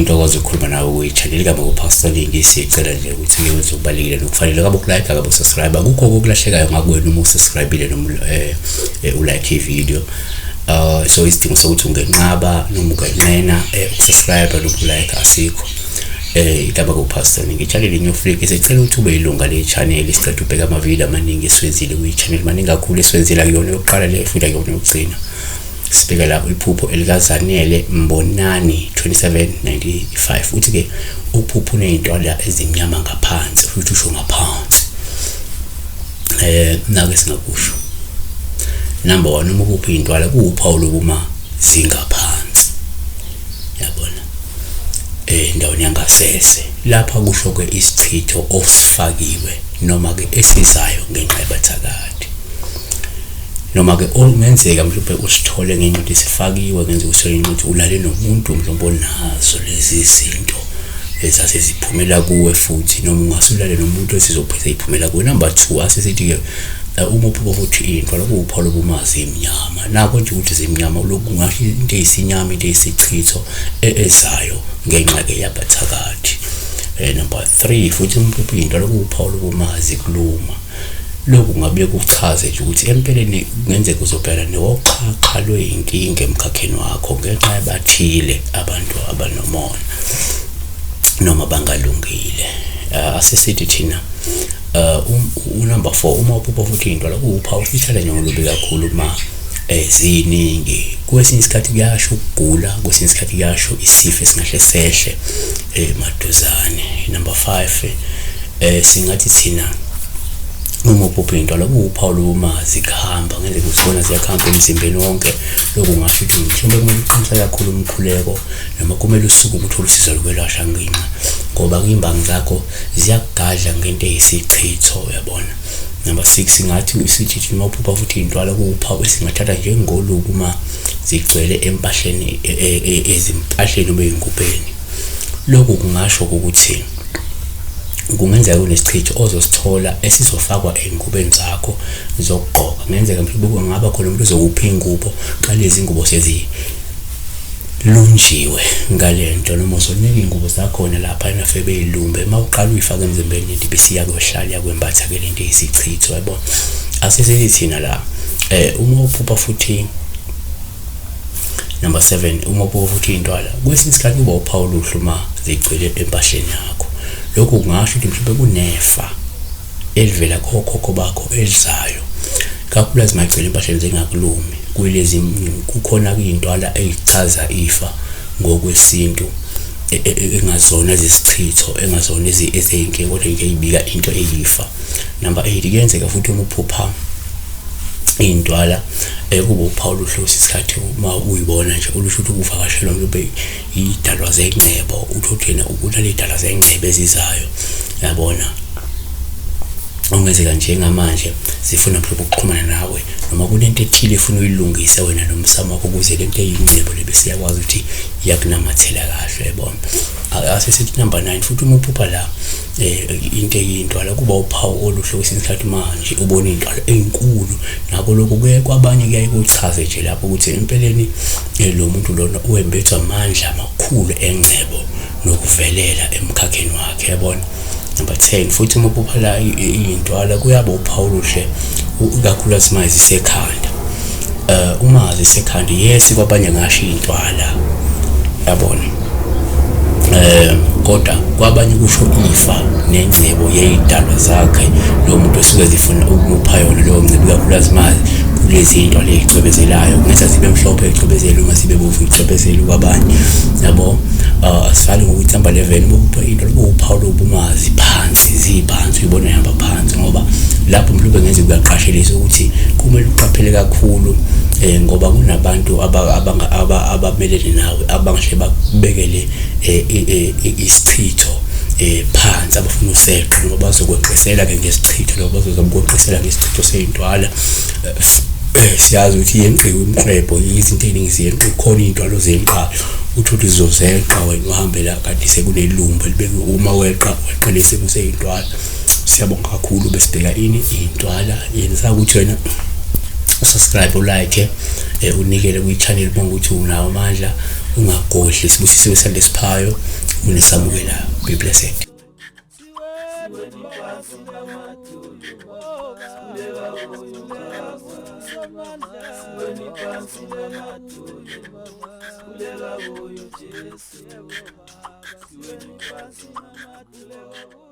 ngiyintokozo ukukhuluma nawe kwi-channel kama ku-Pastor Lingi. Sicela nje ukuthi wenze ukubalekile nokufanele kabe ukulike kabe usubscribe akukho okulahlekayo ngakuwena uma usubscribe noma ulike i-video. So isidingo sokuthi ungenqaba noma ungenqena ukusubscribe noma ulike asikho. Igama ku-Pastor Lingi i-channel inyoflake sicela ukuthi ube ilunga le-channel sicela ubheka ama-video amaningi esiwenzile kwi-channel maningi kakhulu esiwenzile kuyona yokuqala le futhi akuyona yokugcina. Sibheka lapho iphupho elikazanele Mbonani 2795 uthi ke uphupho unezintwala ezimnyama ngaphansi futhi usho ngaphansi. Nake singakusho number 1 uma uphupho izintwala kuwuphawu lokuma zingaphansi, yabona endaweni yangasese lapha kusho ke isichitho osifakiwe noma ke esizayo ngenxa yabathakade, noma ke ongenzeka mhlawumbe usithole ngenxa ukuthi sifakiwe ngenzeka usithole ukuthi ulale nomuntu mhlawumbe onazo lezi zinto ezase ziphumela kuwe futhi noma ungasulale nomuntu esizophethe iphumela kuwe. Number 2 asesithi ke uma uphupho futhi izintwala kuwuphawu lokumazi imnyama nako nje ukuthi zimnyama lokhu ngasho into eyisinyama into eyisichitho ezayo ngenxa ke yabathakade. Number 3 futhi uphupho izintwala kuwuphawu lokumazi kuluma. Lokhu ngabe kuchaze nje ukuthi empeleni kungenzeka uzobhekana newoqhaqha lweyinkinga emkhakheni wakho ngenxa yabathile abantu abanomona noma bangalungile. Asesithi thina number 4 uma uphupho futhi izintwala kuwuphawu i-challenge ngolubi kakhulu uma ziningi. Kwesinye isikhathi kuyasho ukugula, kwesinye isikhathi kuyasho isifo esingahle sehle maduzane. Number 5 singathi thina uma uphupho izintwala kuwuphawu lokumazi kuhamba ngeke usibona ziyakhamba emzimbeni wonke. Lokhu ngasho ukuthi mhlawumbe kumele kakhulu umkhuleko noma kumele usuku ukuthi usizo lokwelashwa nginqa ngoba imbangi zakho ziyagadla ngento eyisichitho, yabona. Number 6 ngathi isithi uma uphupha futhi izintwala kuwuphawu esingathatha njengoluku uma zigcwele empahleni ezimpahleni noma ey'ngubheni. Lokhu kungasho ukuthi kungenzeka kunesichitho ozosithola esizofakwa ey'ngubeni zakho zokugqoka. Kungenzeka mhlawumbe kungaba khona umuntu ozokupha ingubo xa lezi ngubo sezilunjiwe ngalento noma uzonika ingubo zakhona lapha nafe beyilumbe mawuqala uyifaka emzimbeni into besiya kwehlala yakwembatha ke lento eyisichitho, yabona. Asesithi thina la uma uphupha futhi number 7 uma uphupha futhi izintwala kwesinye isikhathi kuba uphawu luhluma zigcwele empahleni yakho. Lokhu kungasho ukuthi mhlawumbe kunefa elivela kokhokho bakho elizayo kakhulu azimagcwele empahleni zingakulumi kulezi kukhona izintwala ezichaza ifa ngokwesintu engazona zisichitho engazona ezeyinkinga kodwa ngiyibika into eyifa. Number 8 kuyenzeka futhi uma uphupha izintwala kuba uphawu luhlosi isikhathi uma uyibona nje ulusho ukuthi ukuvakashelwa mhlawumbe idalwa zengcebo uthothena ukunale idalwa zengcebo ezizayo, yabona. Ongenzeka njengamanje zifuna mhlawumbe ukuxhumana nawe noma kunento ethile efuna uyilungise wena nomsamo wakho ukuze lento eyingcebo lebese yakwazi ukuthi yakunamathela kahle, yabona. Asesithi number 9 futhi uma uphupha la into eyintwala kuba uphawu oluhlobo isikhathi manje ubona izintwala ezinkulu nabo lokho kuye kwabanye kuyaye kuchaze nje lapho ukuthi empeleni lo muntu lona uwembethwa amandla amakhulu engcebo nokuvelela emkhakheni wakhe, yabona. Number 10 futhi uma uphupha la izintwala kuyaba uphawu oluhle kakhulu asimazi isekhanda. Uma isekhanda yes kwabanye ngasho izintwala, yabona. Kodwa kwabanye kusho ifa nengcebo yezidalwa zakhe lo muntu osuke zifuna ukumupha yona leyo ngcebo kakhulu asimazi kulezi zinto lezicwebezelayo ngeza zibe mhlophe ecwebezela uma sibe bovu icwebezela kwabanye, yabo. Asifale ngokuthi number 11 ukupha into uphawu lobumazi phansi ziphansi uyibona ihamba phansi ngoba lapho mhlawumbe ngeze kuyaqashelisa ukuthi kumele uqaphele kakhulu ngoba kunabantu abamelene nawe abangahle bakubekele isichitho phansi abafuna useqe noma bazokweqisela ke ngesichitho noma bazokweqisela ngesichitho sezintwala. Siyazi ukuthi yenqiwe imqrebo izinto eziningi ziyenqe khona izintwalo zenqa uthi uzozeqa wena uhambe la kanti sekunelumba libeke uma weqelise kuseyintwala. Siyabonga kakhulu besibheka ini izintwala yenza ukuthi wena usubscribe, ulike, unikele kwi-channel bonke ukuthi unawo amandla, ungagodli sibusiso wesalesiphayo unesamukelayo. Be blessed. Siweni